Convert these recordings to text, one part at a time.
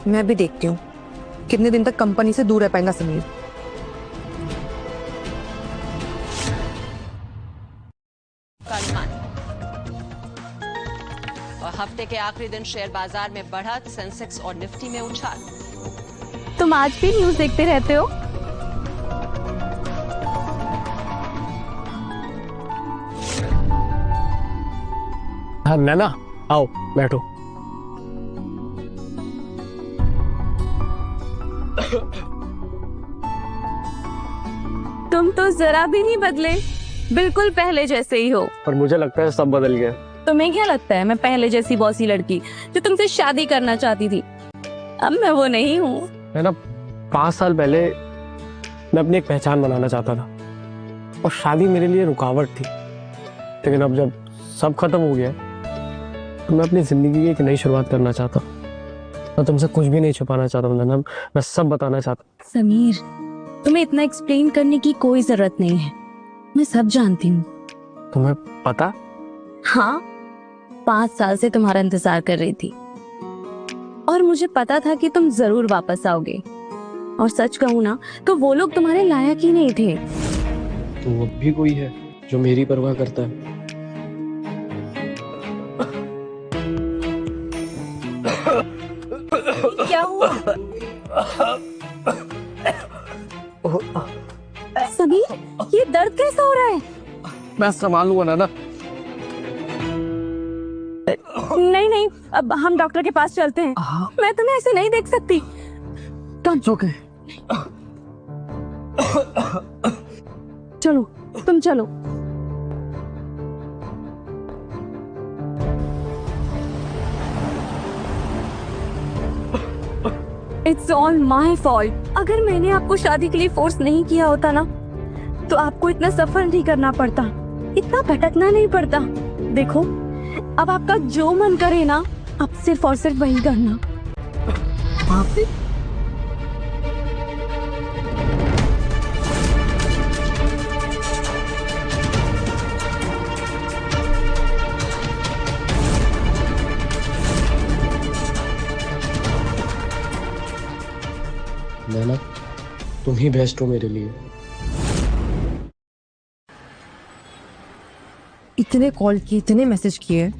मैं भी देखती हूँ कितने दिन तक कंपनी से दूर रह पाएगा समीर। और हफ्ते के आखिरी दिन शेयर बाजार में बढ़त, सेंसेक्स और निफ्टी में उछाल। तुम आज भी न्यूज़ देखते रहते हो? हाँ नैना, आओ बैठो। तुम तो जरा भी नहीं बदले, बिल्कुल पहले जैसे ही हो। पर मुझे लगता है सब बदल गया। तुम्हें क्या लगता है मैं पहले जैसी बॉसी लड़की जो तुमसे शादी करना चाहती थी? अब मैं वो नहीं हूँ। मैं ना 5 साल पहले मैं अपनी एक पहचान बनाना चाहता था और शादी मेरे लिए रुकावट थी, लेकिन अब जब सब खत्म हो गया तो मैं अपनी जिंदगी की एक नई शुरुआत करना चाहता हूँ। मैं तुमसे कुछ भी नहीं छुपाना चाहता हूँ नैना, मैं सब बताना चाहता हूँ। समीर, तुम्हें इतना एक्सप्लेन करने की कोई जरूरत नहीं है, मैं सब जानती हूँ। तुम्हें पता? हाँ, 5 साल से तुम्हारा इंतजार कर रही थी और मुझे पता था कि तुम जरूर वापस आओगे। और सच कहूँ ना तो वो लोग तुम्हारे लायक ही नहीं थे। तो अब भी कोई है जो मेरी परवाह करता है। क्या हुआ? समीर, ये दर्द कैसा हो रहा है? मैं संभालूंगा ना। नहीं नहीं, अब हम डॉक्टर के पास चलते हैं। मैं तुम्हें ऐसे नहीं देख सकती। ओके। चलो, तुम चलो। It's all my fault. अगर मैंने आपको शादी के लिए फोर्स नहीं किया होता ना, तो आपको इतना सफर नहीं करना पड़ता, इतना भटकना नहीं पड़ता। देखो, अब आपका जो मन करे ना, आप सिर्फ और सिर्फ वही करना। नैना, तुम ही बेस्ट हो मेरे लिए। इतने कॉल किए, इतने मैसेज किए,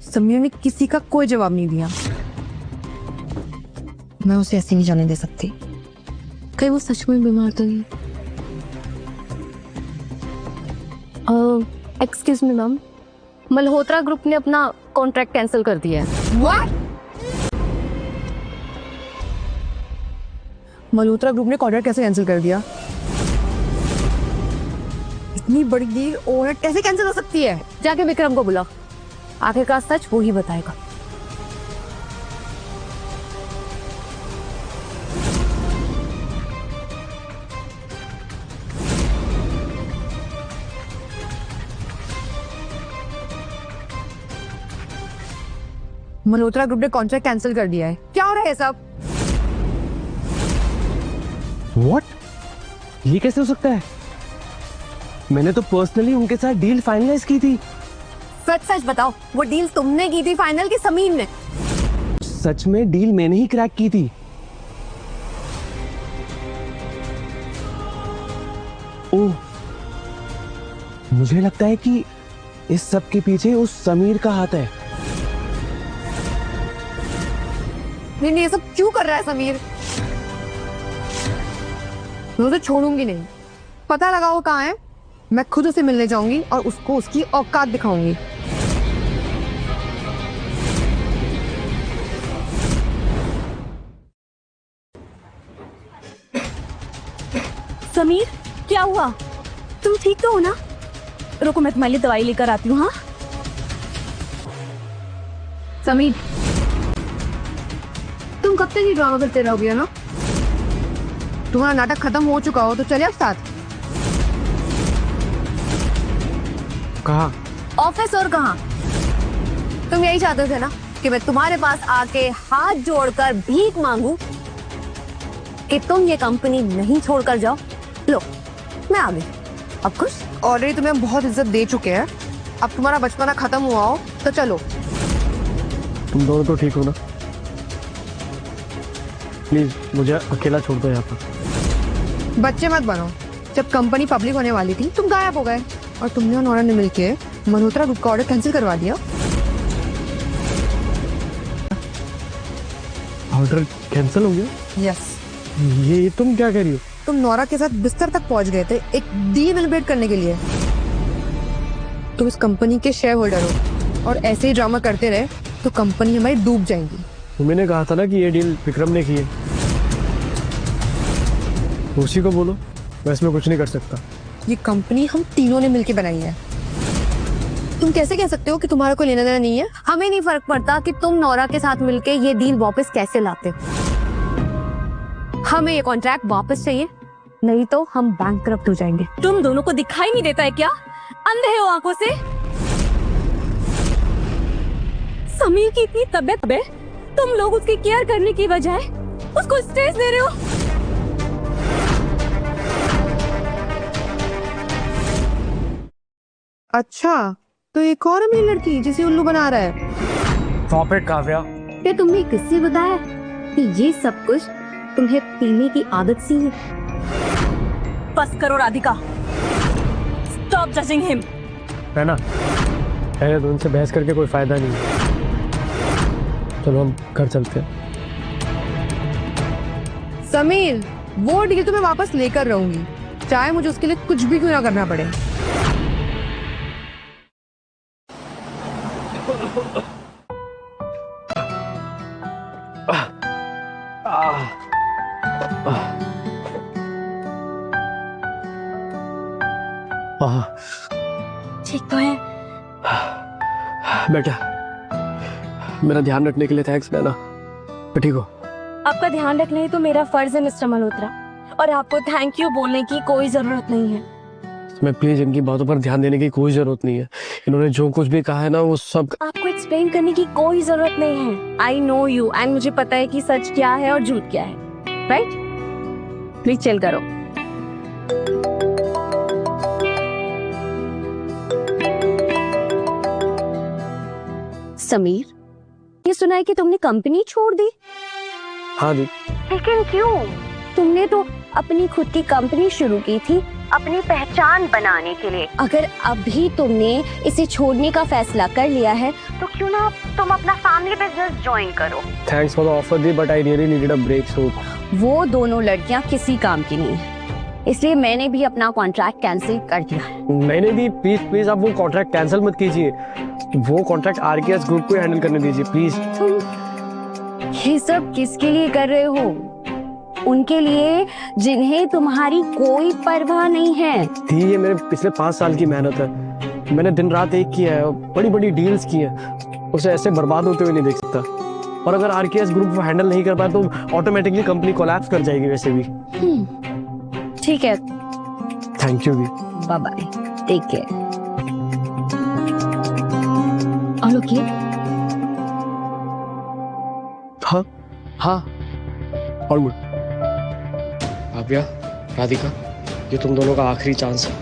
समीर ने किसी का कोई जवाब नहीं दिया। मैं उसे ऐसे नहीं जाने दे सकती। कहीं वो सच में बीमार तो नहीं? Excuse me ma'am, Malhotra group ने अपना कॉन्ट्रैक्ट कैंसिल कर दिया है। What? मल्होत्रा ग्रुप ने कॉन्ट्रैक्ट कैसे कैंसिल कर दिया? इतनी बड़ी डील और कैसे कैंसिल हो सकती है? जाके विक्रम को बुला, आखिरकार सच वो ही बताएगा। मल्होत्रा ग्रुप ने कॉन्ट्रैक्ट कैंसिल कर दिया है। क्या हो रहा है सब? What? ये कैसे हो सकता है? मैंने तो पर्सनली उनके साथ डील फाइनलाइज की थी। सच सच बताओ, वो डील तुमने की थी फाइनल की समीर ने? सच में डील मैंने ही क्रैक की थी। ओह, मुझे लगता है कि इस सब के पीछे उस समीर का हाथ है। नहीं, ये सब क्यों कर रहा है समीर? मैं उसे छोड़ूंगी नहीं। पता लगाओ कहाँ है, मैं खुद उसे मिलने जाऊंगी और उसको उसकी औकात दिखाऊंगी। समीर, क्या हुआ? तुम ठीक तो हो ना? रुको, मैं तुम्हारे लिए दवाई लेकर आती हूँ। हाँ समीर, तुम कब तक ये ड्रामा करते रहोगे ना? तुम्हारा नाटक खत्म हो चुका हो तो चले अब साथ। कहा? ऑफिस और कहाँ? तुम यही चाहते थे ना कि मैं तुम्हारे पास आके हाथ जोड़कर भीख मांगू कि तुम ये कंपनी नहीं छोड़कर जाओ। लो, मैं आ गई। अब खुश? ऑलरेडी तुम्हें बहुत इज्जत दे चुके हैं, अब तुम्हारा बचपना खत्म हुआ हो तो चलो। तुम दोनों तो ठीक हो ना? प्लीज मुझे अकेला छोड़ दो यहाँ पर। बच्चे मत बनो। जब कंपनी पब्लिक होने वाली थी तुम गायब हो गए और तुमने और नोरा ने मिलके मल्होत्रा ग्रुप का ऑर्डर कैंसिल करवा दिया। ऑर्डर कैंसिल हो गया? यस। ये तुम क्या कह रही हो? तुम नोरा के साथ बिस्तर तक पहुंच गए थे एक डील सेलिब्रेट करने के लिए। तुम इस कंपनी के शेयर होल्डर हो और ऐसे ही ड्रामा करते रहे तो कंपनी हमारी डूब जाएगी। मैंने कहा था ना कि ये डील विक्रम ने की है, उसी को बोलो, मैं इसमें कुछ नहीं कर सकता। ये कंपनी हम तीनों ने मिलके बनाई है। तुम कैसे कह सकते हो कि तुम्हारा कोई लेना देना नहीं है? हमें नहीं फर्क पड़ता कि तुम नोरा के साथ मिलके ये डील वापस कैसे लाते हो। हमें ये कॉन्ट्रैक्ट वापस चाहिए, नहीं तो हम बैंकक्रप्ट हो जाएंगे। तुम दोनों को दिखाई नहीं देता है क्या? अंधे हो आंखों से? समीर की इतनी तबीयत है, तुम लोग उसकी केयर करने की बजाय उसको स्ट्रेस दे रहे हो। अच्छा, तो एक और अमीर लड़की जिसे उल्लू बना रहा है। Stop it, Kavya. क्या तुमने किससे बताया कि ये सब कुछ तुम्हें पीने की आदत सी है? बस करो राधिका, स्टॉप जजिंग हिम। है ना, पहले तो उनसे बहस करके कोई फायदा नहीं है। चलो हम घर चलते हैं। समीर, वो डील तो मैं वापस लेकर रहूंगी, चाहे मुझे उसके लिए कुछ भी क्यों ना करना पड़े। ठीक तो है बेटा, मेरा ध्यान रखने के लिए थैंक्स बेटा। मैं ठीक हो? आपका ध्यान रखना ही तो मेरा फर्ज है मिस्टर मल्होत्रा, और आपको थैंक यू बोलने की कोई जरूरत नहीं है। मैं प्लीज इनकी बातों पर ध्यान देने की कोई जरूरत नहीं है। इन्होंने जो कुछ भी कहा है ना वो सब आपको एक्सप्लेन करने की कोई जरूरत नहीं है। आई नो यू एंड मुझे पता है कि सच क्या है और झूठ क्या है, राइट? प्लीज चिल करो। समीर, ये सुना है कि तुमने कंपनी छोड़ दी। हाँ दी। लेकिन क्यों? तुमने तो अपनी खुद की कंपनी शुरू की थी अपनी पहचान बनाने के लिए। अगर अभी तुमने इसे छोड़ने का फैसला कर लिया है तो क्यों ना तुम अपना फैमिली बिजनेस ज्वाइन करो। थैंक्स फॉर द ऑफर दी, but I really needed a break. So वो दोनों लड़कियां किसी काम की नहीं है, इसलिए मैंने भी अपना कॉन्ट्रैक्ट कैंसिल कर दिया है। नहीं दी, प्लीज प्लीज आप वो कॉन्ट्रैक्ट कैंसिल मत कीजिए। वो कॉन्ट्रैक्ट आरकेएस ग्रुप को हैंडल करने दीजिए प्लीज। तुम ये सब किसके लिए कर रहे हो? उनके लिए जिन्हें तुम्हारी कोई परवाह नहीं है। दी, ये मेरे पिछले 5 साल की मेहनत है। मैंने दिन रात एक किया है, बड़ी बड़ी डील्स की हैं, उसे ऐसे बर्बाद होते हुए नहीं देख सकता। और अगर आरकेएस ग्रुप हैंडल नहीं कर पाए तो ऑटोमेटिकली कंपनी कोलैप्स कर जाएगी वैसे भी। ठीक है, थैंक यू दी। Bye bye, take care. All okay? हाँ हाँ, ऑल गुड। काव्या, राधिका, ये तुम दोनों का आखिरी चांस है।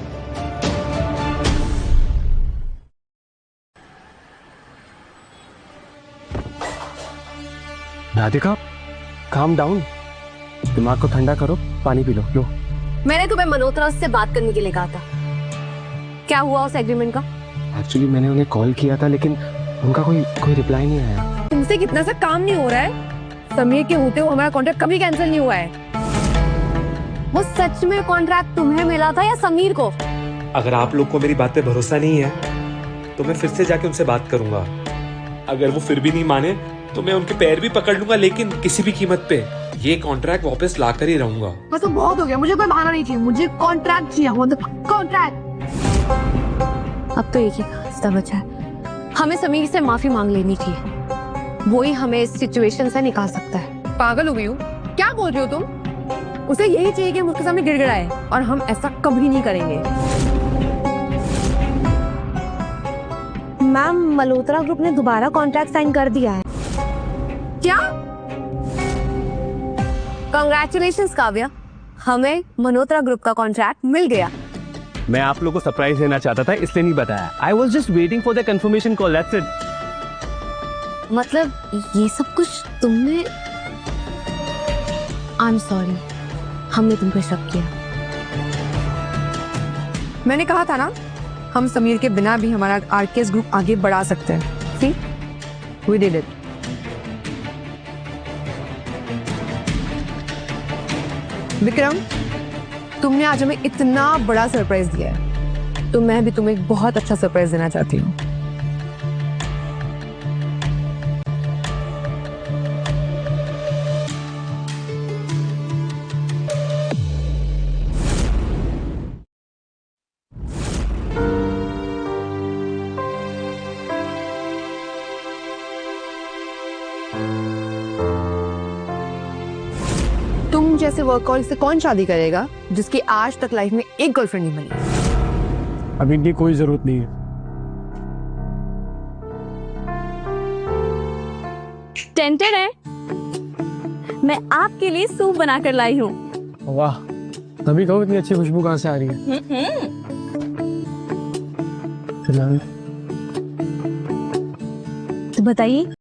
राधिका, काम डाउन, दिमाग को ठंडा करो, पानी पी लो। लो। मैंने तुम्हें मल्होत्रा से बात करने के लिए कहा था, क्या हुआ उस एग्रीमेंट का? एक्चुअली मैंने उन्हें कॉल किया था लेकिन उनका कोई रिप्लाई नहीं आया। तुमसे कितना सा काम नहीं हो रहा है? समीर के होते हुए हमारा कॉन्ट्रैक्ट कभी कैंसिल नहीं हुआ है। वो सच में कॉन्ट्रैक्ट तुम्हें मिला था या समीर को? अगर आप लोग को मेरी बात पे भरोसा नहीं है तो मैं फिर से जाके उनसे बात करूंगा। अगर वो फिर भी नहीं माने तो मैं उनके पैर भी पकड़ लूंगा, लेकिन किसी भी कीमत पे ये कॉन्ट्रैक्ट वापस ला कर ही रहूंगा। बस तो बहुत हो गया, मुझे कोई बहाना नहीं चाहिए, मुझे कॉन्ट्रैक्ट चाहिए। कॉन्ट्रैक्ट। अब तो एक ही रास्ता बचा है, हमें समीर से माफी मांग लेनी चाहिए। वो ही हमें इस सिचुएशन से निकाल सकता है। पागल हो गई हूँ, क्या बोल रही हो तुम? उसे यही चाहिए कि हम उसके सामने गिड़गिड़ाए, और हम ऐसा कभी नहीं करेंगे। मैम, मल्होत्रा ग्रुप ने दोबारा कॉन्ट्रैक्ट साइन कर दिया है। क्या? कांग्रेचुलेशंस काव्या, हमें मल्होत्रा ग्रुप का कॉन्ट्रैक्ट मिल गया। मैं आप लोगों को सरप्राइज देना चाहता था, इसलिए नहीं बताया। I was just waiting for the confirmation call, that's it. मतलब ये सब कुछ तुमने? आई एम सॉरी, हमने तुम पे शक किया। मैंने कहा था ना, हम समीर के बिना भी हमारा आरकेएस ग्रुप आगे बढ़ा सकते हैं। See? We did it. Vikram, तुमने आज हमें इतना बड़ा सरप्राइज दिया है, तो मैं भी तुम्हें एक बहुत अच्छा सरप्राइज देना चाहती हूँ। तुम जैसे वर्कहॉलिक से कौन शादी करेगा जिसकी आज तक लाइफ में एक गर्लफ्रेंड नहीं बनी? अभी इनकी कोई जरूरत नहीं है। टेंटेड है, मैं आपके लिए सूप बनाकर लाई हूँ। वाह, तभी कहूँ इतनी अच्छी खुशबू कहाँ से आ रही है। फिलहाल तो बताइए